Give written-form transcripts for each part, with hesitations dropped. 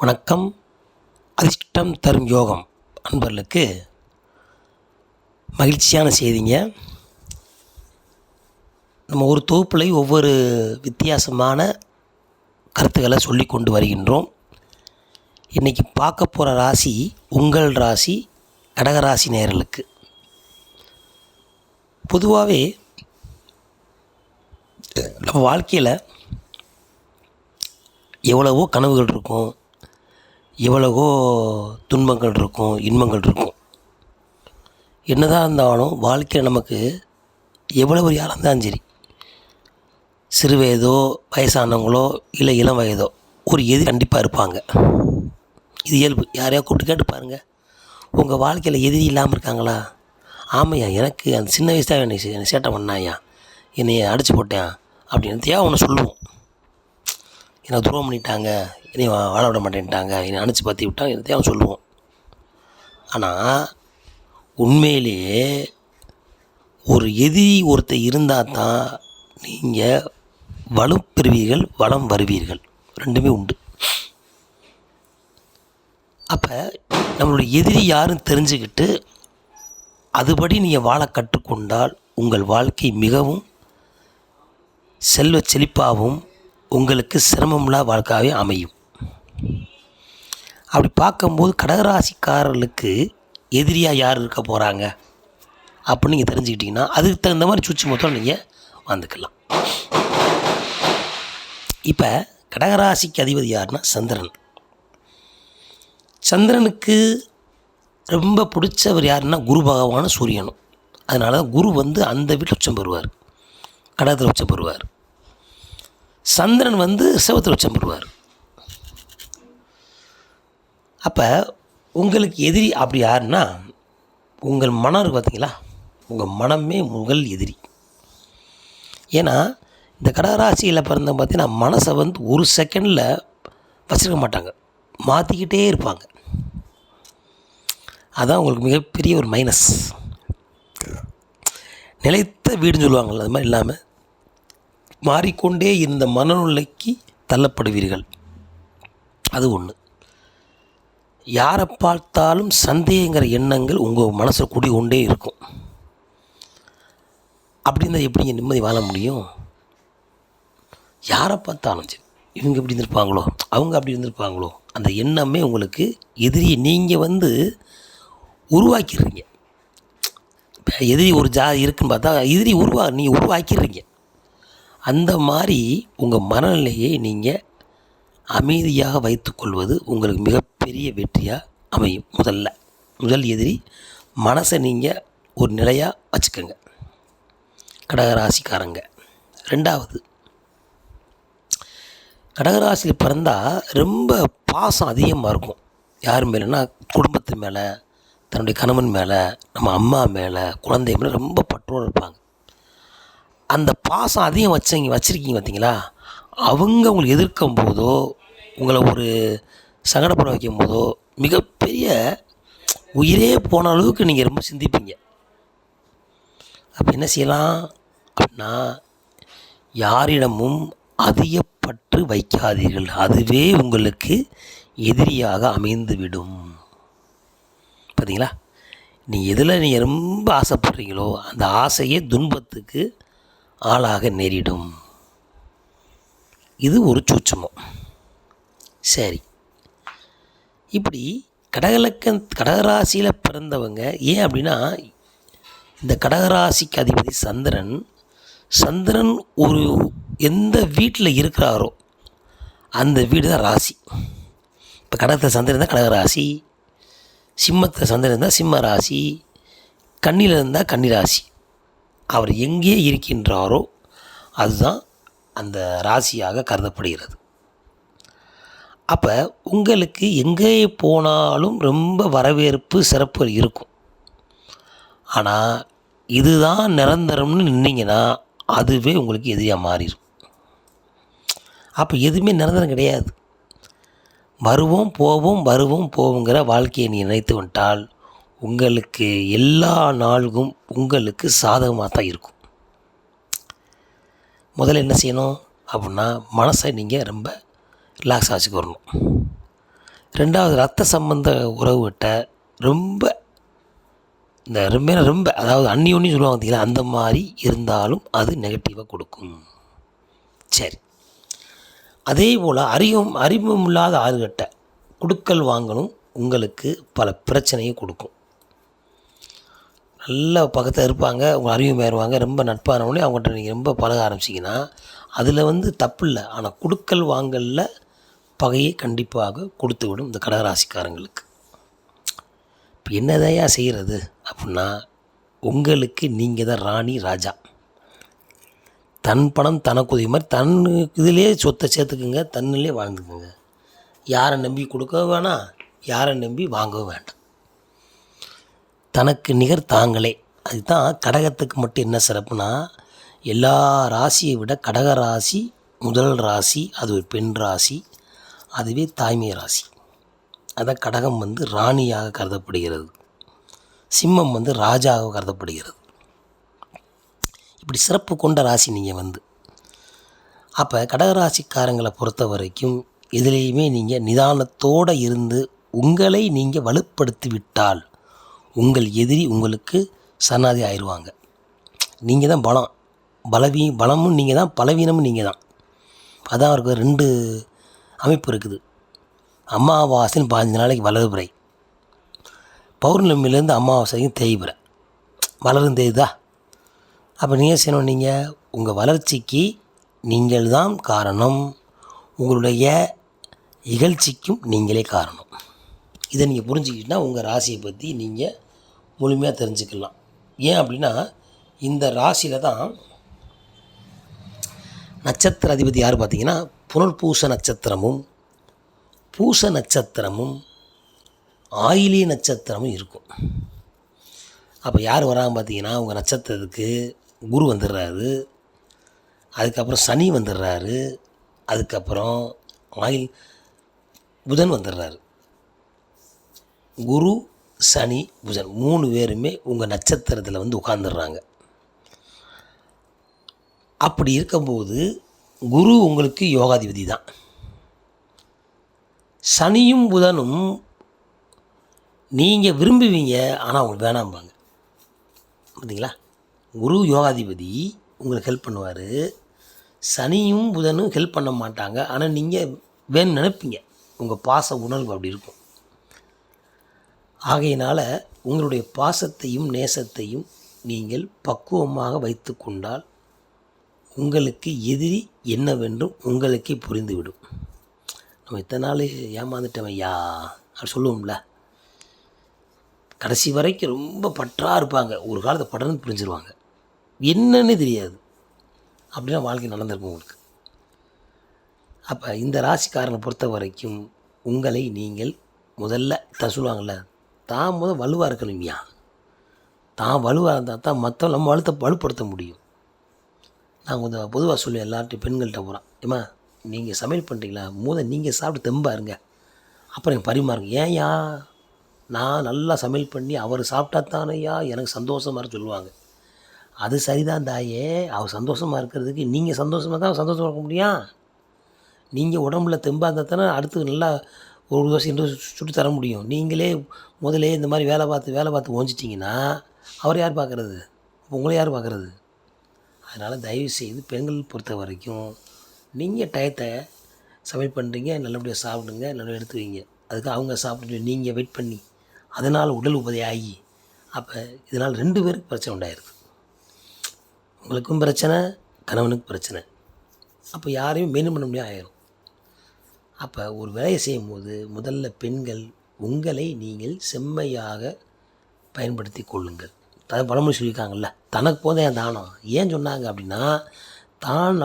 வணக்கம். அதிர்ஷ்டம் தரும் யோகம் அன்பர்களுக்கு மகிழ்ச்சியான செய்திங்க. நம்ம ஒரு தொகுப்பில் ஒவ்வொரு வித்தியாசமான கருத்துக்களை சொல்லி கொண்டு வருகின்றோம். இன்றைக்கி பார்க்க போகிற ராசி உங்கள் ராசி கடகராசி நேயர்களுக்கு. பொதுவாகவே நம்ம வாழ்க்கையில் எவ்வளவோ கனவுகள் இருக்கும், எவ்வளவோ துன்பங்கள் இருக்கும், இன்பங்கள் இருக்கும். என்னதான் இருந்தாலும் வாழ்க்கையில் நமக்கு எவ்வளோ ஒரு யாராக இருந்தாலும் சரி, சிறு வயதோ வயசானவங்களோ இல்லை இளம் வயதோ ஒரு எதிரி கண்டிப்பாக இருப்பாங்க. இது இயல்பு. யாரையா கூப்பிட்டு கேட்டு பாருங்கள், உங்கள் வாழ்க்கையில் எதிரி இல்லாமல் இருக்காங்களா? ஆமையா, எனக்கு அந்த சின்ன வயசு தான் என்னை சேட்டை பண்ணாயா, என்னை அடித்து போட்டேன் அப்படின்னு ஒன்று சொல்லுவோம். என்னை துரோகம் பண்ணிட்டாங்க, என்னை வாழ விட மாட்டேன்ட்டாங்க, என்னை அணைச்சி பற்றி விட்டாங்க, என்னத்தையும் சொல்லுவோம். ஆனால் உண்மையிலேயே ஒரு எதிரி ஒருத்தர் இருந்தால் தான் நீங்கள் வலும் பெறுவீர்கள், வளம் வருவீர்கள். ரெண்டுமே உண்டு. அப்போ நம்மளுடைய எதிரி யாரும் தெரிஞ்சுக்கிட்டு அதுபடி நீங்கள் வாழ கற்றுக்கொண்டால் உங்கள் வாழ்க்கை மிகவும் செல்வ செழிப்பாகவும் உங்களுக்கு சிரமமில்லா வாழ்க்கையாகவே அமையும். அப்படி பார்க்கும்போது கடகராசிக்காரர்களுக்கு எதிரியாக யார் இருக்க போகிறாங்க அப்படின்னு நீங்கள் தெரிஞ்சுக்கிட்டிங்கன்னா அதுக்கு தகுந்த மாதிரி சூட்சுமத்தோடு நீங்கள் வந்துக்கலாம். இப்போ கடகராசிக்கு அதிபதி யாருன்னா சந்திரன். சந்திரனுக்கு ரொம்ப பிடிச்சவர் யாருன்னா குரு பகவானும் சூரியனும். அதனால தான் குரு அந்த வீட்டில் உச்சம் பெறுவார், கடகத்தில் உச்சம் பெறுவார். சந்திரன் சிவத்தில் உச்சம் பெறுவார். அப்போ உங்களுக்கு எதிரி அப்படி யாருன்னா உங்கள் மனம் இருக்குது பார்த்தீங்களா, உங்கள் மனமே உங்கள் எதிரி. ஏன்னா இந்த கடகராசியில் பிறந்த பார்த்தீங்கன்னா மனசை ஒரு செகண்டில் வச்சுருக்க மாட்டாங்க, மாற்றிக்கிட்டே இருப்பாங்க. அதான் உங்களுக்கு மிகப்பெரிய ஒரு மைனஸ். நிலைத்த வீடுன்னு சொல்லுவாங்கள்ல, அது மாதிரி இல்லாமல் மாறிக்கொண்டே இந்த மனநிலைக்கு தள்ளப்படுவீர்கள். அது ஒன்று. யாரை பார்த்தாலும் சந்தேகங்கிற எண்ணங்கள் உங்கள் மனசில் கூடி கொண்டே இருக்கும். அப்படின்னா எப்படிங்க நிம்மதி வாழ முடியும்? யாரை பார்த்தாலும் சரி, இவங்க இப்படி இருந்திருப்பாங்களோ, அவங்க அப்படி இருந்திருப்பாங்களோ, அந்த எண்ணமே உங்களுக்கு எதிரியை நீங்கள் உருவாக்கிடுறீங்க. இப்போ எதிரி ஒரு ஜாதி இருக்குன்னு பார்த்தா எதிரி நீங்கள் உருவாக்கிடுறீங்க. அந்த மாதிரி உங்கள் மனநிலையை நீங்கள் அமைதியாக வைத்துக்கொள்வது உங்களுக்கு மிகப்பெரிய வெற்றியாக அமையும். முதல் எதிரி மனசை நீங்கள் ஒரு நிலையாக வச்சுக்கோங்க கடகராசிக்காரங்க. ரெண்டாவது, கடகராசியில் பிறந்தால் ரொம்ப பாசம் அதிகமாக இருக்கும். யார் மேலேனா குடும்பத்து மேலே, தன்னுடைய கணவன் மேலே, நம்ம அம்மா மேலே, குழந்தை மேலே ரொம்ப பற்றோடு இருப்பாங்க. அந்த பாசம் அதிகம் வச்சுருக்கீங்க பார்த்தீங்களா, அவங்க உங்களை எதிர்க்கும் போதோ உங்களை ஒரு சங்கடப்பட வைக்கும் போதோ மிகப்பெரிய உயிரே போன அளவுக்கு நீங்கள் ரொம்ப சிந்திப்பீங்க. அப்போ என்ன செய்யலாம் அப்படின்னா, யாரிடமும் அதிகப்பற்று வைக்காதீர்கள், அதுவே உங்களுக்கு எதிரியாக அமைந்துவிடும். பார்த்தீங்களா, நீங்கள் ரொம்ப ஆசைப்படுறீங்களோ அந்த ஆசையே துன்பத்துக்கு ஆளாக நேரிடும். இது ஒரு சூட்சமம். சரி, இப்படி கடகராசியில் பிறந்தவங்க ஏன் அப்படின்னா, இந்த கடகராசிக்கு அதிபதி சந்திரன் ஒரு எந்த வீட்டில் இருக்கிறாரோ அந்த வீடு தான் ராசி. இப்போ கடகத்தில் சந்திரன் தான் கடகராசி, சிம்மத்தில் சந்திரன் இருந்தால் சிம்ம ராசி, கன்னியில் இருந்தால் கன்னி ராசி. அவர் எங்கே இருக்கின்றாரோ அதுதான் அந்த ராசியாக கருதப்படுகிறது. அப்போ உங்களுக்கு எங்கே போனாலும் ரொம்ப வரவேற்பு சிறப்பு இருக்கும். ஆனால் இதுதான் நிரந்தரம்னு நின்னீங்கன்னா அதுவே உங்களுக்கு எதிரியாக மாறிடும். அப்போ எதுவுமே நிரந்தரம் கிடையாது. வருவோம் போவோங்கிற வாழ்க்கையை நீ நினைத்து விட்டால் உங்களுக்கு எல்லா நாளும் உங்களுக்கு சாதகமாக தான் இருக்கும். முதல்ல என்ன செய்யணும் அப்படின்னா, மனசை நீங்கள் ரொம்ப ரிலாக்ஸ் ஆச்சுக்கு வரணும். ரெண்டாவது ரத்த சம்பந்த உறவுகிட்ட ரொம்ப இந்த ரொம்ப அதாவது அந்நியோன்னு சொல்லுவாங்க பார்த்தீங்களா, அந்த மாதிரி இருந்தாலும் அது நெகட்டிவாக கொடுக்கும். சரி, அதே போல் அறிமுகம் இல்லாத ஆளுகிட்ட கொடுக்கல் வாங்கணும் உங்களுக்கு பல பிரச்சனையை கொடுக்கும். நல்ல பக்கத்தில் இருப்பாங்க, உங்கள் அறிமுகமாயிருவாங்க, ரொம்ப நட்பானவொடனே அவங்கள்ட்ட நீங்கள் ரொம்ப பழக ஆரம்பிச்சிங்கன்னா அதில் தப்பு இல்லை. ஆனால் கொடுக்கல் வாங்கலில் பகையை கண்டிப்பாக கொடுத்து விடும் இந்த கடகராசிக்காரங்களுக்கு. இப்போ என்னதையா செய்கிறது அப்படின்னா, உங்களுக்கு நீங்கள் தான் ராணி ராஜா. தன் பணம் தனக்கு உதவி மாதிரி தன் இதிலே சொத்தை சேர்த்துக்குங்க, தன்னிலே வாழ்ந்துக்குங்க. யாரை நம்பி கொடுக்க வேணாம், யாரை நம்பி வாங்கவும் வேண்டாம். தனக்கு நிகர் தாங்களே. அதுதான் கடகத்துக்கு மட்டும் என்ன சிறப்புனா, எல்லா ராசியை விட கடக ராசி முதல் ராசி, அது ஒரு பெண் ராசி, அதுவே தாய்மை ராசி. அதான் கடகம் ராணியாக கருதப்படுகிறது, சிம்மம் ராஜாவாக கருதப்படுகிறது. இப்படி சிறப்பு கொண்ட ராசி நீங்கள் அப்போ கடகராசிக்காரங்களை பொறுத்த வரைக்கும் எதுலேயுமே நீங்கள் நிதானத்தோடு இருந்து உங்களை நீங்கள் வலுப்படுத்தி விட்டால் உங்கள் எதிரி உங்களுக்கு சன்னாதி ஆயிடுவாங்க. நீங்கள் தான் பலமும் நீங்கள் தான், பலவீனமும் நீங்கள் தான். அதான் அவருக்கு 2 அமைப்பு இருக்குது. அமாவாசைன்னு 15 நாளைக்கு வளர்பிறை, பௌர்ணமியிலேருந்து அமாவாசைக்கும் தேய்பிறை. வளரும் தேய்தா. அப்போ நீங்கள் செய்யணும், நீங்கள் உங்கள் வளர்ச்சிக்கு நீங்கள் தான் காரணம், உங்களுடைய இகழ்ச்சிக்கும் நீங்களே காரணம். இதை நீங்கள் புரிஞ்சுக்கிட்டால் உங்கள் ராசியை பற்றி நீங்கள் முழுமையாக தெரிஞ்சுக்கலாம். ஏன் அப்படின்னா, இந்த ராசியில் தான் நட்சத்திர அதிபதி யார் பார்த்தீங்கன்னா, புனர்பூச நட்சத்திரமும் பூச நட்சத்திரமும் ஆயிலிய நட்சத்திரமும் இருக்கும். அப்போ யார் வராங்க பார்த்தீங்கன்னா, உங்கள் நட்சத்திரத்துக்கு குரு வந்துடுறாரு, அதுக்கப்புறம் சனி வந்துடுறாரு, அதுக்கப்புறம் புதன் வந்துடுறாரு. குரு சனி புதன் 3 பேருமே உங்கள் நட்சத்திரத்தில் உட்காந்துடுறாங்க. அப்படி இருக்கும்போது குரு உங்களுக்கு யோகாதிபதி தான். சனியும் புதனும் நீங்கள் விரும்புவீங்க, ஆனால் உங்களுக்கு வேணாம்பாங்க. பார்த்தீங்களா, குரு யோகாதிபதி உங்களுக்கு ஹெல்ப் பண்ணுவார், சனியும் புதனும் ஹெல்ப் பண்ண மாட்டாங்க. ஆனால் நீங்கள் வேணும்னு நினைப்பீங்க, உங்கள் பாச உணர்வு அப்படி இருக்கும். ஆகையினால் உங்களுடைய பாசத்தையும் நேசத்தையும் நீங்கள் பக்குவமாக வைத்து கொண்டால் உங்களுக்கு எதிரி என்னவென்றும் உங்களுக்கே புரிந்துவிடும். நம்ம இத்தனை நாள் ஏமாந்துட்டோம் ஐயா அப்படி சொல்லுவோம்ல, கடைசி வரைக்கும் ரொம்ப பற்றாக இருப்பாங்க, ஒரு காலத்தை படன்னு புரிஞ்சிருவாங்க, என்னன்னு தெரியாது. அப்படின்னா வாழ்க்கை நடந்திருக்கும் உங்களுக்கு. அப்போ இந்த ராசிக்காரனை பொறுத்த வரைக்கும் உங்களை நீங்கள் முதல்ல சொல்லுவாங்கள்ல, தான் வலுவாக இருக்கணும்யா. தான் வலுவாக இருந்தால் தான் மற்ற நம்ம வலுப்படுத்த முடியும். நான் கொஞ்சம் பொதுவாக சொல்லுவேன் எல்லார்ட்டையும், பெண்கள்கிட்ட போகிறேன், ஏம்மா நீங்கள் சமையல் பண்ணுறீங்களா, நீங்கள் சாப்பிட்டு தெம்பாக இருங்க, அப்புறம் எனக்கு பரிமாறுங்க. ஏன்யா, நான் நல்லா சமையல் பண்ணி அவர் சாப்பிட்டா தானையா எனக்கு சந்தோஷமாக இருக்க சொல்லுவாங்க. அது சரிதான் தாயே, அவர் சந்தோஷமாக இருக்கிறதுக்கு நீங்கள் சந்தோஷமாக தான் சந்தோஷமாக இருக்க முடியும். நீங்கள் உடம்புல தெம்பாக இருந்தால் தானே அடுத்து நல்லா ஒரு தோசை 2 சுட்டு தர முடியும். நீங்களே முதலே இந்த மாதிரி வேலை பார்த்து ஓஞ்சிட்டிங்கன்னா அவர் யார் பார்க்குறது, உங்களை யார் பார்க்குறது? அதனால் தயவுசெய்து பெண்கள் பொறுத்த வரைக்கும் நீங்கள் டயத்தை சமையல் பண்ணுறீங்க, நல்லபடியாக சாப்பிடுங்க, நல்லபடியாக எடுத்து வைங்க. அதுக்கு அவங்க சாப்பிட்டு நீங்கள் வெயிட் பண்ணி அதனால் உடல் உபதை ஆகி அப்போ இதனால் 2 பேருக்கு பிரச்சனை உண்டாயிருது. உங்களுக்கும் பிரச்சனை, கணவனுக்கு பிரச்சனை. அப்போ யாரையும் மெயின்டைன் பண்ண முடியாது ஆயிரும். அப்போ ஒரு வேலையை செய்யும்போது முதல்ல பெண்கள் உங்களை நீங்கள் செம்மையாக பயன்படுத்தி கொள்ளுங்கள். பழமொழி சொல்லியிருக்காங்கல்ல, தனக்கு போதே தானம். ஏன் சொன்னாங்க அப்படின்னா, தான்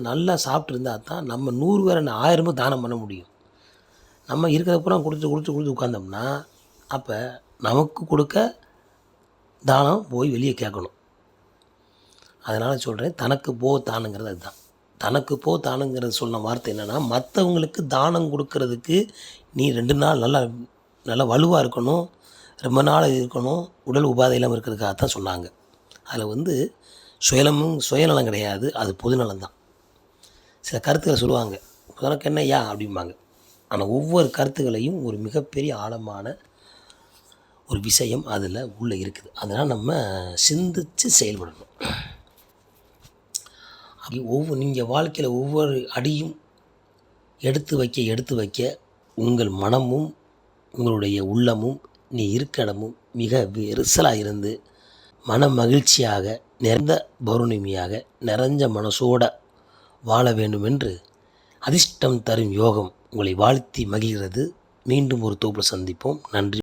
நல்லா சாப்பிட்டு இருந்தால் தான் நம்ம 100 பேரை 1000 பேர் தானம் பண்ண முடியும். நம்ம இருக்கிறப்பறம் கொடுத்து உட்காந்தோம்னா அப்போ நமக்கு கொடுக்க தானம் போய் வெளியே கேட்கணும். அதனால் சொல்கிறேன், தனக்கு தானுங்கிறது அதுதான். தனக்கு தானுங்கிறது சொன்ன வார்த்தை என்னென்னா, மற்றவங்களுக்கு தானம் கொடுக்கறதுக்கு நீ 2 நாள் நல்லா வலுவாக இருக்கணும், ரொம்ப நாள் இருக்கணும், உடல் உபாதை இல்லாமல் இருக்கிறதுக்காக தான் சொன்னாங்க. அதில் சுயநலம் கிடையாது, அது பொதுநலம் தான். சில கருத்துக்களை சொல்லுவாங்க, உனக்கு என்னய்யா அப்படிம்பாங்க. ஆனால் ஒவ்வொரு கருத்துக்களையும் ஒரு மிகப்பெரிய ஆழமான ஒரு விஷயம் அதில் உள்ளே இருக்குது. அதனால் நம்ம சிந்தித்து செயல்படணும். நீங்கள் வாழ்க்கையில் ஒவ்வொரு அடியும் எடுத்து வைக்க உங்கள் மனமும் உங்களுடைய உள்ளமும் நீ இருக்க இடமும் மிக விரிசலாக இருந்து மன மகிழ்ச்சியாக நிறைந்த பௌர்ணமியாக நிறைஞ்ச மனசோட வாழ வேண்டும் என்று அதிர்ஷ்டம் தரும் யோகம் உங்களை வாழ்த்தி மகிழ்கிறது. மீண்டும் ஒரு தொகுப்பில் சந்திப்போம். நன்றி.